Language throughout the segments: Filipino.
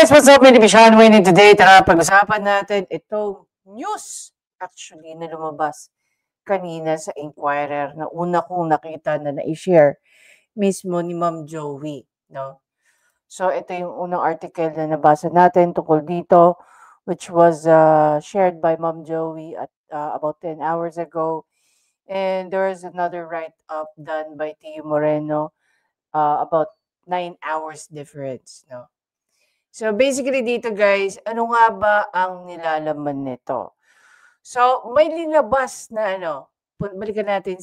guys, what's up? Mini Bishan Winning today. Tara, pag-usapan natin itong news actually na lumabas kanina sa Inquirer na una kong nakita na na-share mismo ni Ma'am Joey, no? So, ito yung unang article na nabasa natin tungkol dito, which was shared by Ma'am Joey at about 10 hours ago. And there is another write-up done by Tio Moreno about 9 hours difference, no? So basically dito guys, ano nga ba ang nilalaman nito? So may linabas na balikan natin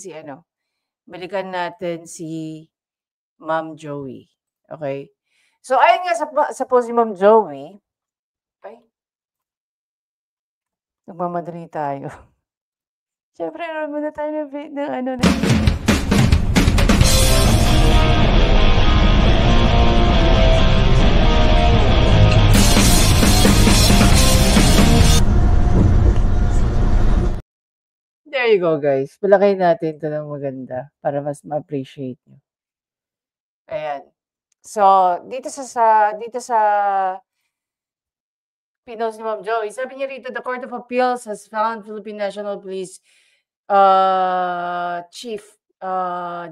si Ma'am Joey. Okay? So ayon nga sa post ni Ma'am Joey, ay, nagmamadali tayo. Siyempre, naroon muna tayo ng There you go, guys. Palagay natin ito ng maganda para mas ma-appreciate nyo. Ayan. So, dito sa pinost ni Ma'am Joey, sabi niya rito, the Court of Appeals has found Philippine National Police Chief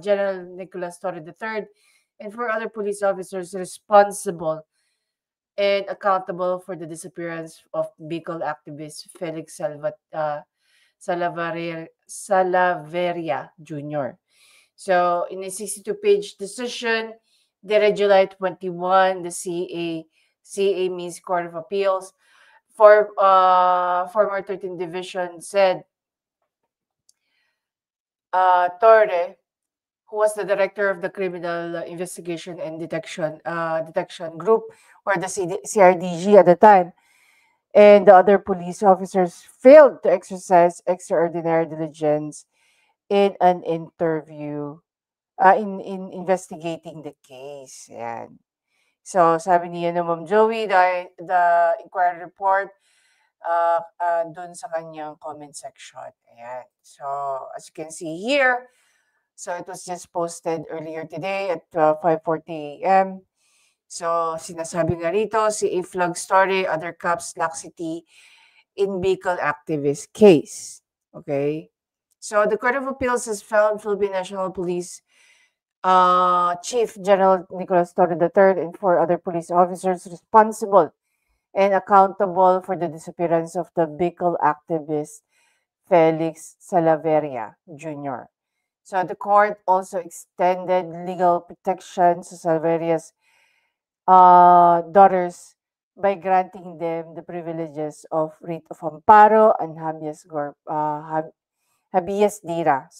General Nicolas Torre III and 4 other police officers responsible and accountable for the disappearance of Bicol activist Felix Salaveria Jr. So, in a 62-page decision, dated July 21, the CA means Court of Appeals, for former 13th Division said Torre, who was the director of the Criminal Investigation and Detection Group, or the CRDG at the time, and the other police officers failed to exercise extraordinary diligence in an interview, in investigating the case. Yan. So, sabi niya na Ma'am Joey, the inquiry report, dun sa kanyang comment section. Ayan. So, as you can see here, so it was just posted earlier today at 5:40 a.m. So, sinasabi nga rito, si A Flag Story, other cops laxity in Bicol activist case. Okay? So, the Court of Appeals has found Philippine National Police Chief General Nicolas Torre III and 4 other police officers responsible and accountable for the disappearance of the Bicol activist Felix Salaveria Jr. So the court also extended legal protection to Salaveria's daughters by granting them the privileges of writ of amparo and habeas dira.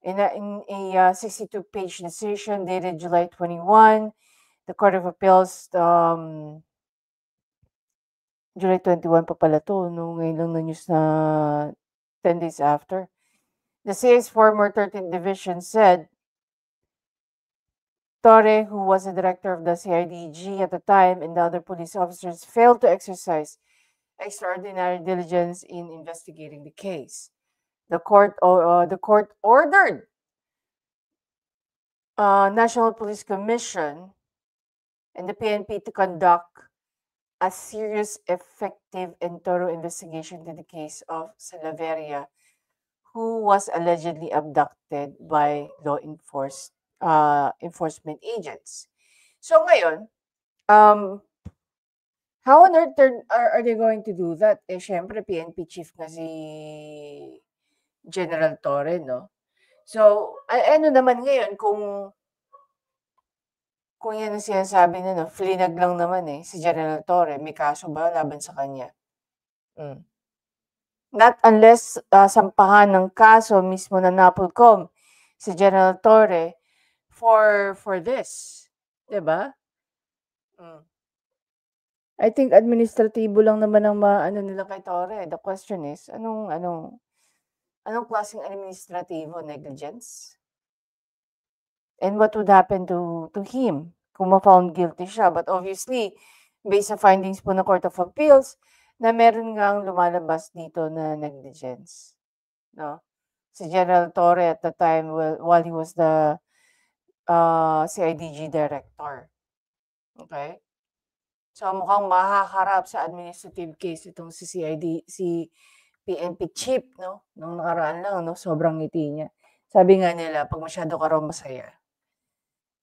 In a 62-page decision dated July 21, the Court of Appeals, July 21 pa pala to, no? Ngayon lang na news na 10 days after. The CA's former 13th Division said Torre, who was the director of the CIDG at the time, and the other police officers failed to exercise extraordinary diligence in investigating the case. The court ordered National Police Commission and the PNP to conduct a serious, effective, and thorough investigation into the case of Salaveria, who was allegedly abducted by law enforcement agents. So ngayon, how on earth are they going to do that? Eh, syempre, PNP chief na si General Torre, no? So, ano naman ngayon kung yan ang sinasabi na, no, flinag lang naman si General Torre, may kaso ba laban sa kanya? Not unless sampahan ng kaso mismo na NAPOLCOM si General Torre for this. Diba? I think administratibo lang naman ang nila kay Torre. The question is, anong klaseng administratibo? Negligence? And what would happen to him kung ma-found guilty siya? But obviously, based sa findings po ng Court of Appeals, na meron ngang lumalabas dito na negligence. No? Si General Torre at the time while he was the CIDG director. Okay? So, mukhang mahaharap sa administrative case itong si PNP chief 'no, nung nakaraan lang 'no, sobrang ngiti niya. Sabi nga nila 'pag masyado ka raw masaya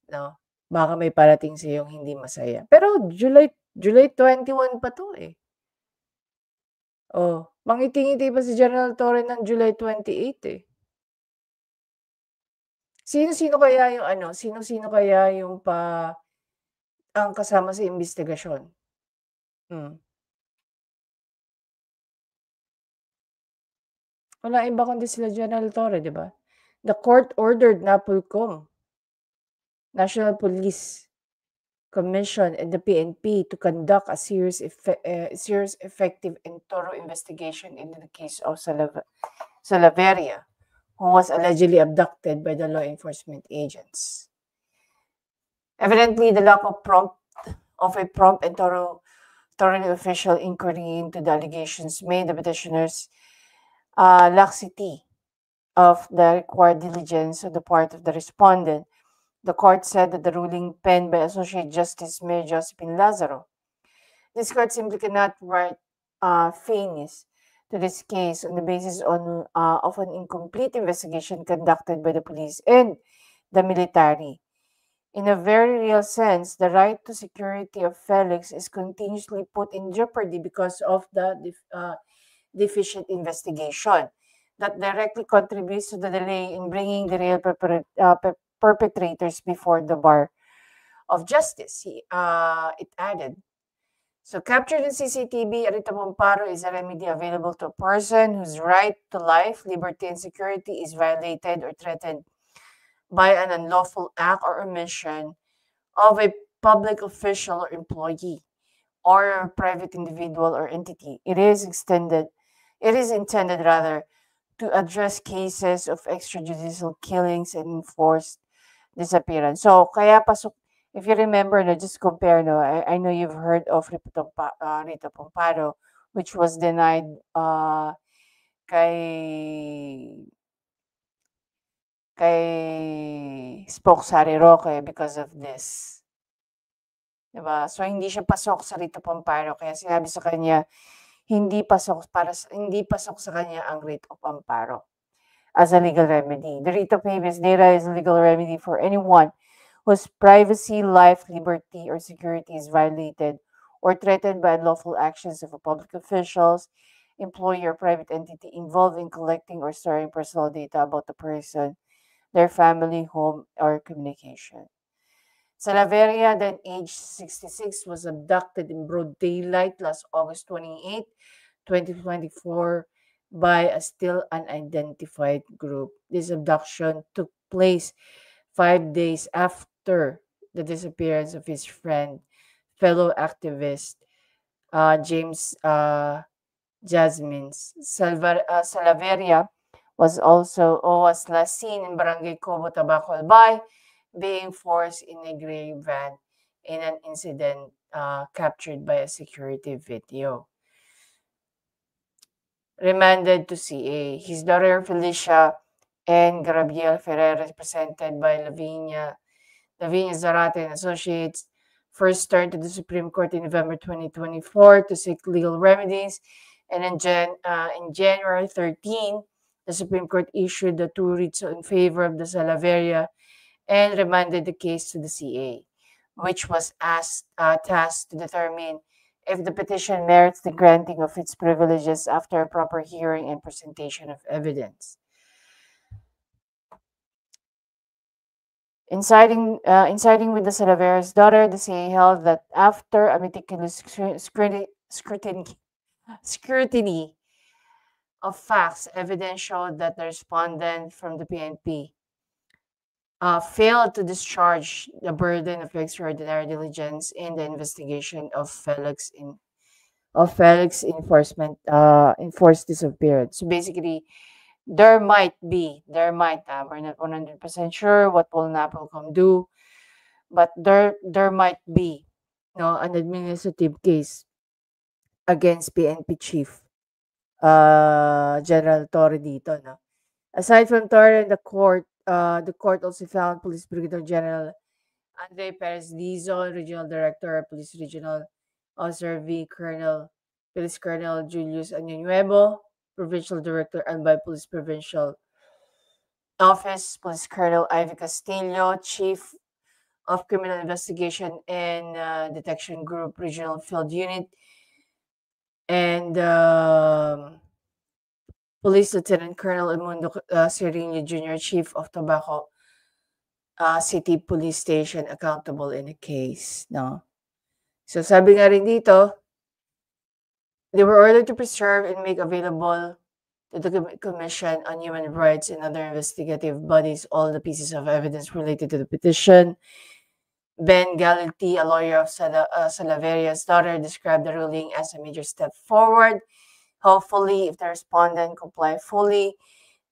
'no, baka may parating sa iyong hindi masaya. Pero July 21 pa 'to, eh. Oh, mangiti-ngiti pa si General Torre ng July 28, eh. Sino-sino kaya yung ano, sino-sino kaya yung ang kasama sa imbestigasyon? Hmm. Walang iba kundi sila General Torre, 'di ba? The court ordered NAPOLCOM, National Police Commission, and the PNP to conduct a serious, effective, and thorough investigation into the case of Salaveria, who was allegedly abducted by the law enforcement agents. Evidently, the lack of a prompt and thoroughly official inquiry into the allegations made the petitioners laxity of the required diligence on the part of the respondent. The court said that the ruling penned by Associate Justice Mayor Josephine Lazaro. This court simply cannot write fairness to this case on the basis of an incomplete investigation conducted by the police and the military. In a very real sense, the right to security of Felix is continuously put in jeopardy because of the deficient investigation that directly contributes to the delay in bringing the real perpetrators before the bar of justice. It added. So, captured in CCTV, a writ of amparo is a remedy available to a person whose right to life, liberty, and security is violated or threatened by an unlawful act or omission of a public official or employee or a private individual or entity. It is intended rather to address cases of extrajudicial killings and enforced disappearance. So, kaya pasok, if you remember, no, just compare, no, I know you've heard of Rita Pomparo, which was denied kay Spoke Sari Roque because of this. Diba? So, hindi siya pasok sa Rita Pomparo. Kaya sinabi sa kanya, hindi pasok sa kanya ang writ of amparo as a legal remedy. The writ of habeas data is a legal remedy for anyone whose privacy, life, liberty, or security is violated or threatened by unlawful actions of public officials, employee, or private entity involved in collecting or storing personal data about the person, their family, home, or communication. Salaveria, then aged 66, was abducted in broad daylight last August 28, 2024 by a still unidentified group. This abduction took place 5 days after the disappearance of his friend, fellow activist James Jasmines. Salaveria was last seen in Barangay Cobo, Tabaco Albay, being forced in a gray van in an incident captured by a security video. Remanded to CA. His daughter Felicia and Gabriel Ferrer, represented by Lavinia Zarate and Associates, first turned to the Supreme Court in November 2024 to seek legal remedies, and in January 13, the Supreme Court issued the two writs in favor of the Salaveria and remanded the case to the CA, which was tasked to determine if the petition merits the granting of its privileges after a proper hearing and presentation of evidence. In siding with the Salavera's daughter, the CA held that after a meticulous scrutiny of facts, evidence showed that the respondent from the PNP failed to discharge the burden of extraordinary diligence in the investigation of Felix enforced disappearance. So basically, we're not 100% sure what will NAPOLCOM do, but there might be an administrative case against PNP chief General Torre dito, no. Aside from Torre, the court also found Police Brigadier General Andre Perez Dizon, Regional Director of Police Regional Officer V. Police Colonel Julius Año, Provincial Director, Albay Police Provincial Office, Police Colonel Ivy Castillo, Chief of Criminal Investigation and Detection Group, Regional Field Unit, and Police Lieutenant Colonel Edmundo Serino Jr., Chief of Tobacco City Police Station, accountable in the case. No? So sabi nga rin dito, they were ordered to preserve and make available to the Commission on Human Rights and other investigative bodies all the pieces of evidence related to the petition. Ben Galilty, a lawyer of Salaveria's daughter, described the ruling as a major step forward. Hopefully, if the respondent comply fully,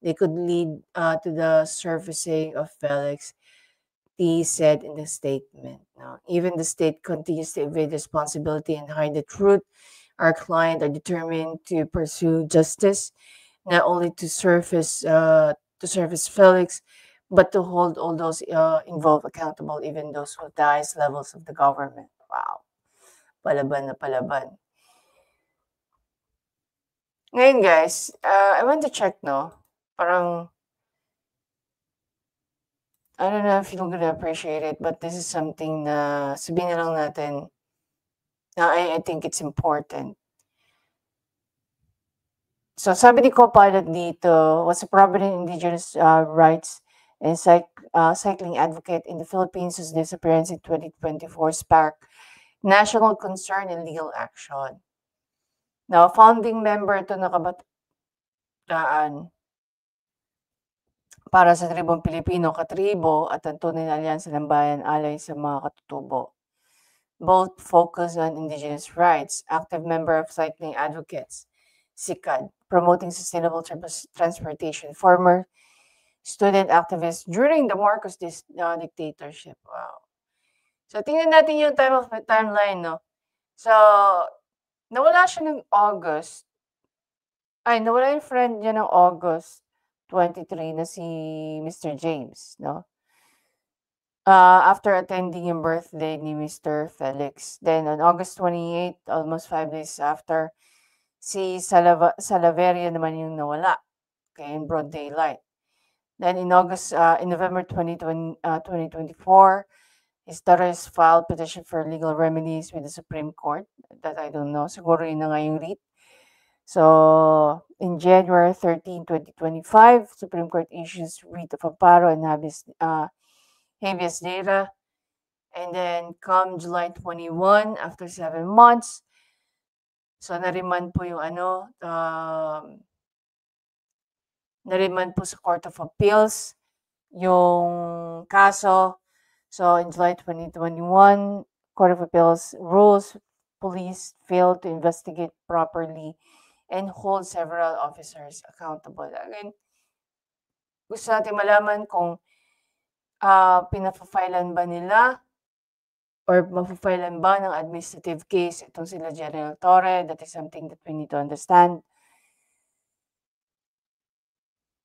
they could lead to the surfacing of Felix, T said in the statement. Now, even the state continues to evade responsibility and hide the truth. Our client are determined to pursue justice, not only to surface Felix, but to hold all those involved accountable, even those who the highest levels of the government. Wow. Palaban na palaban. Ngayon guys, I want to check, no? Parang, I don't know if you're gonna appreciate it, but this is something na sabihin na lang natin na I think it's important. So sabi ni co-pilot dito, was a prominent indigenous rights and cycling advocate in the Philippines whose disappearance in 2024 sparked national concern and legal action. Now, founding member ito ng kabataan para sa tribong Pilipino, katribo at ang tunay na alyansa ng bayan alay sa mga katutubo. Both focus on indigenous rights, active member of Cycling Advocates, SICAD, promoting sustainable transportation, former student activist during the Marcos dictatorship. Wow. So, tingnan natin yung timeline, no? So, nawala siya ng August. Nawala yung friend niya ng August 23 na si Mr. James, no? After attending yung birthday ni Mr. Felix. Then, on August 28, almost 5 days after, si Salaveria naman yung nawala. Okay, in broad daylight. Then, in November 2024, his daughters filed petition for legal remedies with the Supreme Court. That I don't know. Siguro yun na nga yung writ. So, in January 13, 2025, Supreme Court issues writ of amparo and habeas data. And then, come July 21, after 7 months, so nariman po yung nariman po sa Court of Appeals yung kaso. So, in July 2021, Court of Appeals rules police failed to investigate properly and hold several officers accountable. Again, gusto natin malaman kung pinapafailan ba nila or mapafailan ba ng administrative case itong sila General Torre. That is something that we need to understand.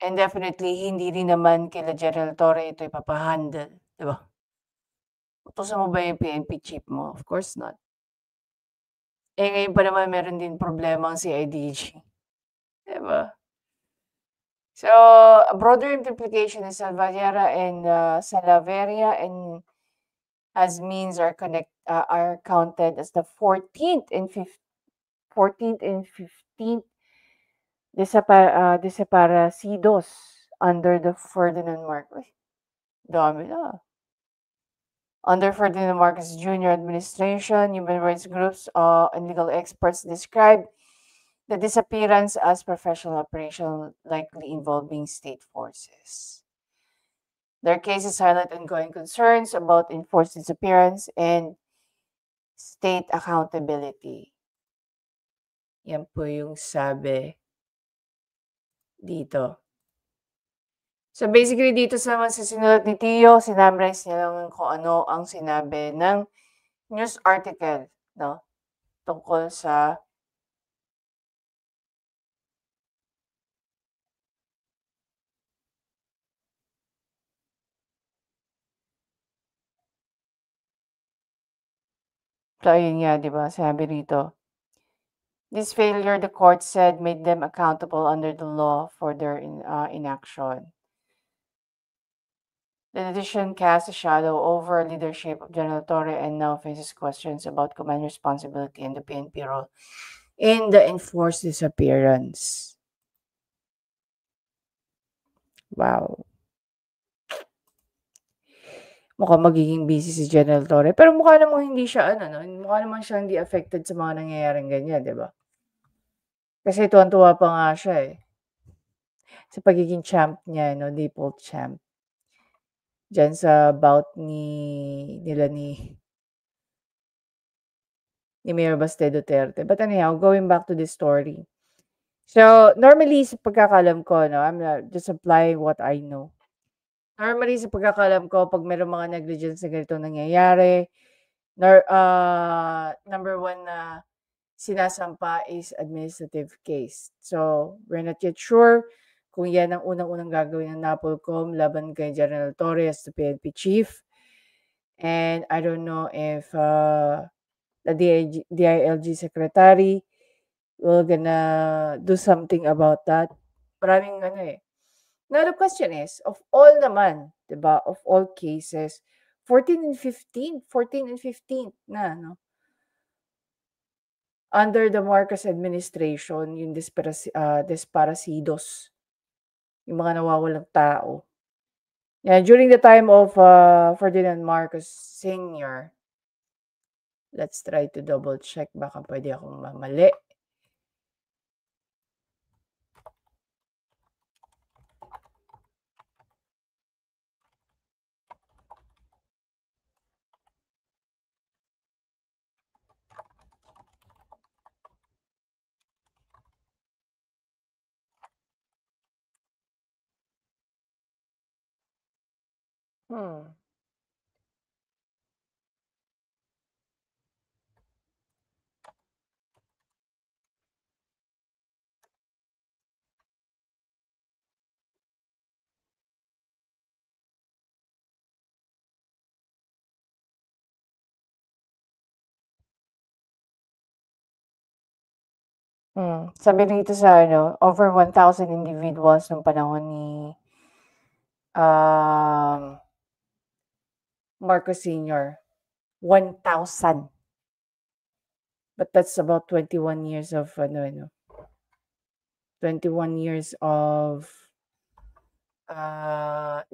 And definitely, hindi rin naman kila General Torre ito ipapahandle. Diba? Utusan mo ba yung PNP chief mo? Of course not. Ngayon pa naman meron din problema ang CIDG. Diba? So, a broader implication is Salvatierra and Salaveria and as means are counted as the 14th and 15th desaparecidos under the Ferdinand Marcos. Dami na. Under Ferdinand Marcos Jr. administration, human rights groups and legal experts describe the disappearance as professional operation likely involving state forces. Their cases highlight ongoing concerns about enforced disappearance and state accountability. Yan po yung sabi dito. So basically dito sa sinulat ni Tio, sinamrise niya lang kung ano ang sinabi ng news article, no? Tungkol sa So, ayun nga, di ba? Sabi rito, this failure, the court said, made them accountable under the law for their inaction. The decision cast a shadow over leadership of General Torre and now faces questions about command responsibility and the PNP role in the enforced disappearance. Wow. Mukhang magiging busy si General Torre. Pero mukha namang hindi siya, ano, no? Mukha naman siya hindi affected sa mga nangyayaring ganyan, di ba? Kasi tuwan-tuwa pa nga siya eh. Sa pagiging champ niya, no? Default champ. Diyan sa bout nila ni Mayor Baste Duterte. But anyhow, going back to this story. So, normally sa pagkakalam ko, no, I'm just applying what I know. Normally sa pagkakalam ko, pag mayroong mga negligence na ganito nangyayari, number one na sinasampa is administrative case. So, we're not yet sure kung yan ang unang-unang gagawin ng NAPOLCOM laban kay General Torre as the PNP chief. And I don't know if the DILG secretary will gonna do something about that. Maraming ano eh. Now the question is, of all naman, diba, of all cases, 14 and 15 na, no? Under the Marcos administration, yung desparecidos, yung mga nawawalang tao. Yeah, during the time of Ferdinand Marcos Sr., let's try to double check, baka pwede akong mamali. Sabi dito sa ano, over 1,000 individuals nung panahon ni Marcos Sr. 1,000. But that's about 21 years of 21 years of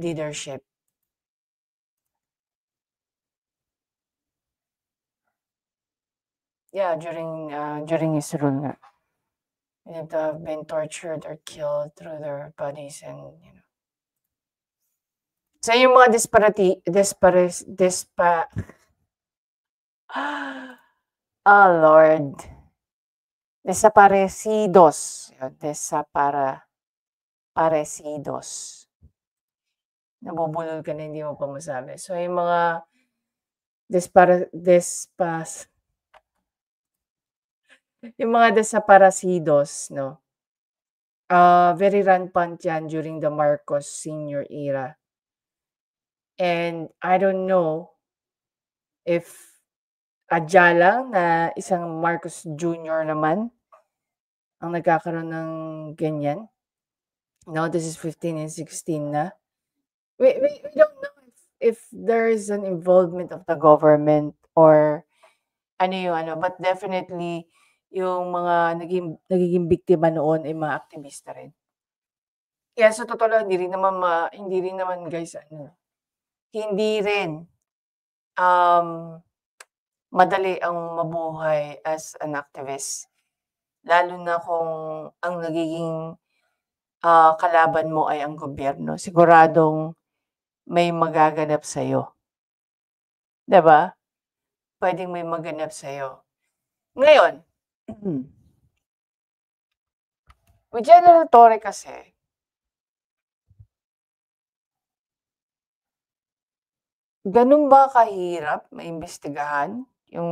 leadership. Yeah, during his rule nga. They'd have been tortured or killed through their bodies and, you know. So yung mga oh Lord. Desaparecidos. Desaparecidos. Nabubulol ka na, hindi mo pa masabi. So yung mga yung mga desaparecidos, no? Very rampant yan during the Marcos Sr. era. And I don't know if adya lang na isang Marcos Jr. naman ang nagkakaroon ng ganyan. No, this is 15 and 16 na. We don't know if there is an involvement of the government or but definitely yung mga nagiging biktima noon ay mga aktivista rin. Kaya sa totoo lang, hindi rin naman guys, hindi rin madali ang mabuhay as an activist. Lalo na kung ang nagiging kalaban mo ay ang gobyerno. Siguradong may magaganap sa'yo. Diba? Pwedeng may maganap sa'yo. Ngayon, with General Torre kasi, ganun ba kahirap maimbestigahan yung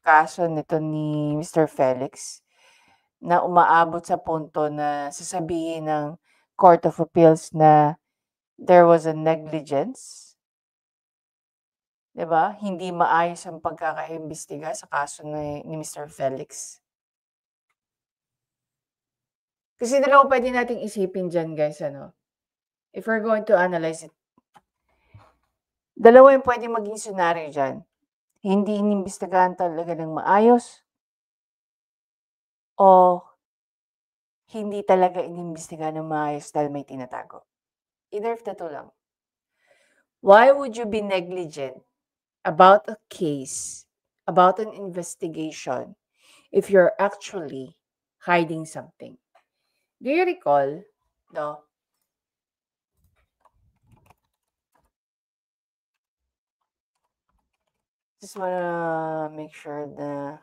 kaso nito ni Mr. Felix na umaabot sa punto na sasabihin ng Court of Appeals na there was a negligence? 'Di ba? Hindi maayos ang pagkakaimbestiga sa kaso ni Mr. Felix. Kasi dalawa puwede nating isipin diyan guys ano, if we're going to analyze it. Dalawa yung puwedeng maging senaryo diyan. Hindi inimbestigahan talaga ng maayos o hindi talaga inimbestigahan ng maayos dahil may tinatago. Either of the two lang. Why would you be negligent about a case, about an investigation, if you're actually hiding something? Do you recall, no? Just wanna make sure na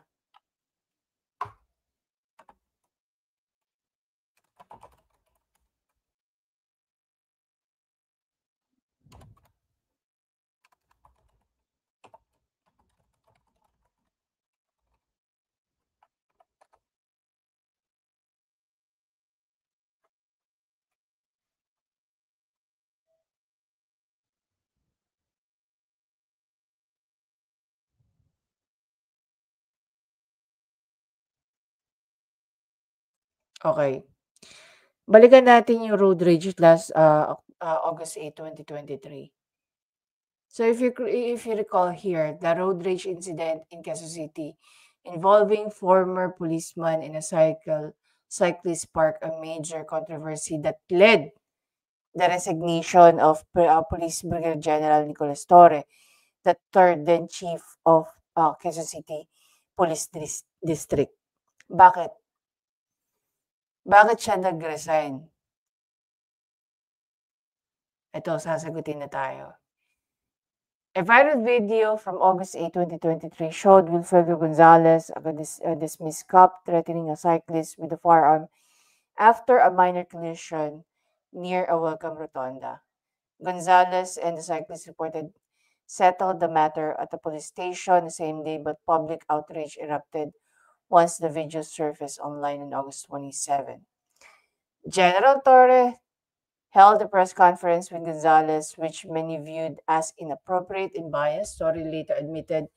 okay. Balikan natin yung road rage last, August 8, 2023. So if you recall here, the road rage incident in Quezon City involving former policeman in a cyclist sparked a major controversy that led the resignation of Police Brigadier General Nicolas Torre, the third then chief of Quezon City Police District. Bakit? Bakit siya nag-resign? Ito, sasagutin na tayo. A viral video from August 8, 2023 showed Wilfredo Gonzalez, a dismissed cop, threatening a cyclist with a firearm after a minor collision near a welcome rotonda. Gonzalez and the cyclist reported settled the matter at the police station the same day, but public outrage erupted once the video surfaced online on August 27. General Torre held a press conference with Gonzalez, which many viewed as inappropriate and biased. Torre later admitted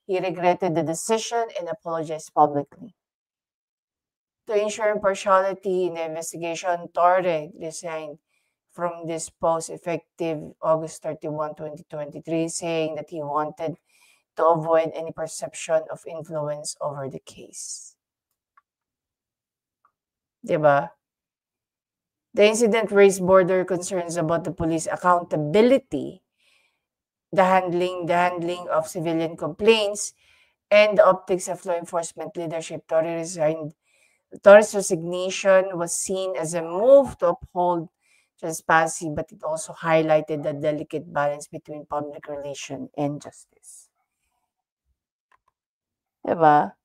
he regretted the decision and apologized publicly. To ensure impartiality in the investigation, Torre resigned from this post effective August 31, 2023, saying that he wanted to avoid any perception of influence over the case. Diba? The incident raised broader concerns about the police accountability, the handling of civilian complaints, and the optics of law enforcement leadership. Torre's resignation was seen as a move to uphold transparency, but it also highlighted the delicate balance between public relation and justice. Diba?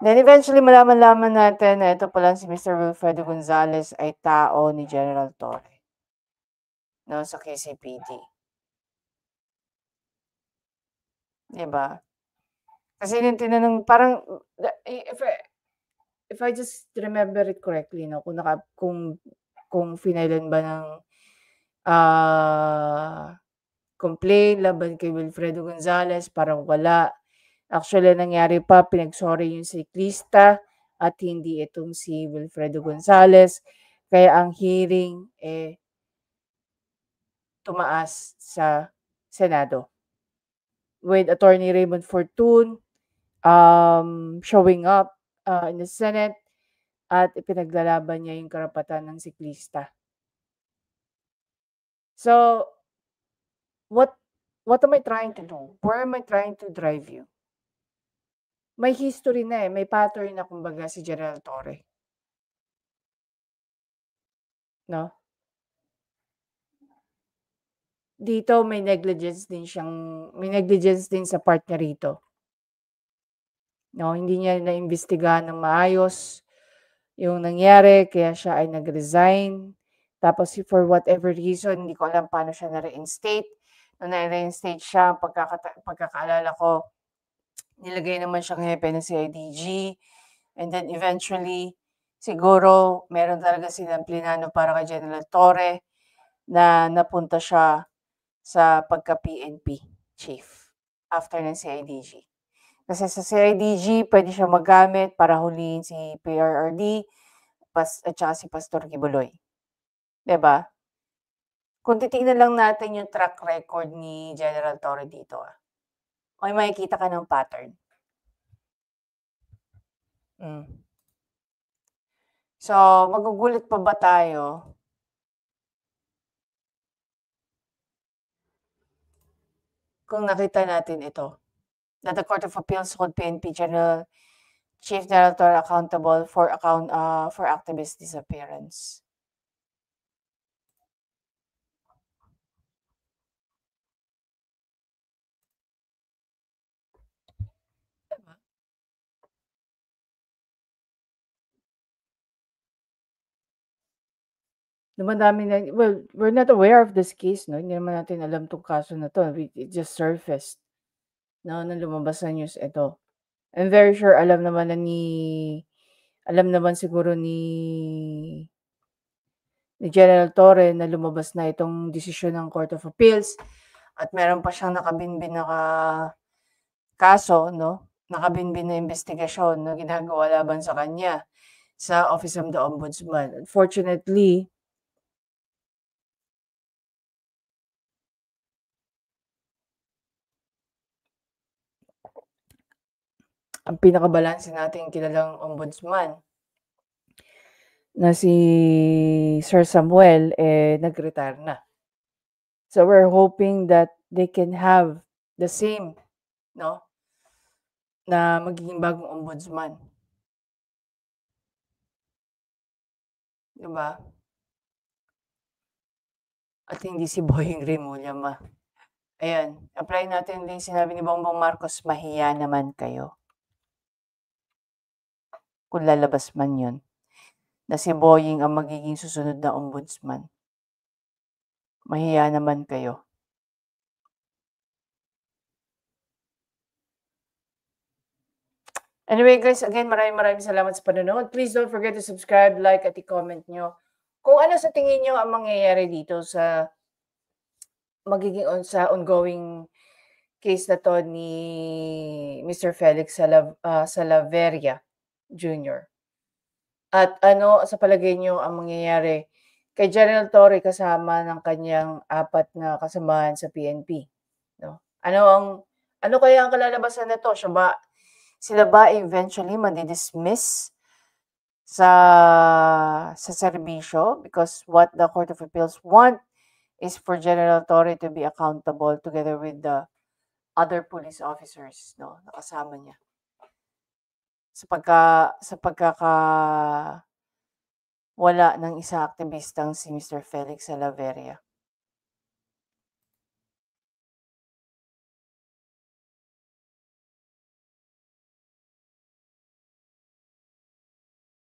Then eventually malaman-laman natin na ito pala si Mr. Wilfredo Gonzalez ay tao ni General Torre. No, sa KCPD. Diba? Kasi yung tinanong, parang, if I just remember it correctly, no, kung finailan ba ng complaint laban kay Wilfredo Gonzalez, parang wala. Actually, nangyari pa, pinag-sorry yung siklista at hindi itong si Wilfredo Gonzalez. Kaya ang hearing tumaas sa Senado. With Attorney Raymond Fortun showing up in the Senate at ipinaglalaban niya yung karapatan ng siklista. So, what am I trying to do? Where am I trying to drive you? May history na may pattern na kumbaga si General Torre. No? Dito may negligence din sa part niya rito. No, hindi niya naimbestigahan ng maayos yung nangyari, kaya siya ay nag-resign. Tapos for whatever reason, hindi ko alam paano siya na-reinstate. Nung na-reinstate siya, pagkakaalala ko, nilagay naman siyang hepe ng CIDG. And then eventually, siguro, meron talaga silang plinano para kay General Torre na napunta siya sa pagka-PNP chief. after ng CIDG. Kasi sa CIDG, pwede siya magamit para huliin si PRRD at saka si Pastor Kibuloy. 'Di ba? Kung titingnan lang natin yung track record ni General Torre dito, may makikita ka ng pattern. So, magugulat pa ba tayo kung nakita natin ito? That the Court of Appeals hold PNP Chief General Torre accountable for activist disappearance. Dumadami na, well, we're not aware of this case, no? Hindi naman natin alam tong kaso na to. It just surfaced, no? Nung lumabas sa news ito. I'm very sure alam naman siguro ni General Torre na lumabas na itong desisyon ng Court of Appeals at meron pa siyang nakabinbin na kaso, no? Nakabinbin na investigasyon na ginagawa laban sa kanya sa Office of the Ombudsman. Unfortunately, ang pinakabalanse nating kilalang ombudsman na si Sir Samuel, nag-retire na. So we're hoping that they can have the same, no? Na magiging bagong ombudsman. Diba? At hindi si Boying Remulla. Ayan, apply natin din sinabi ni Bongbong Marcos, mahiya naman kayo. Kung lalabas man yun, na si Boying ang magiging susunod na ombudsman. Mahiya naman kayo. Anyway guys, again, maraming salamat sa panonood. Please don't forget to subscribe, like, at i-comment nyo kung ano sa tingin nyo ang mangyayari dito sa sa ongoing case na to ni Mr. Felix Salaverria Jr. At ano sa palagay nyo ang mangyayari kay General Torre kasama ng kanyang 4 na kasamahan sa PNP, no? Ano kaya ang kalalabasan nito? Sila ba eventually madi-dismiss sa serbisyo? Because what the Court of Appeals want is for General Torre to be accountable together with the other police officers, no, na kasama niya. Sa pagkakawala ng isang aktivistang si Mr. Felix Salaverria.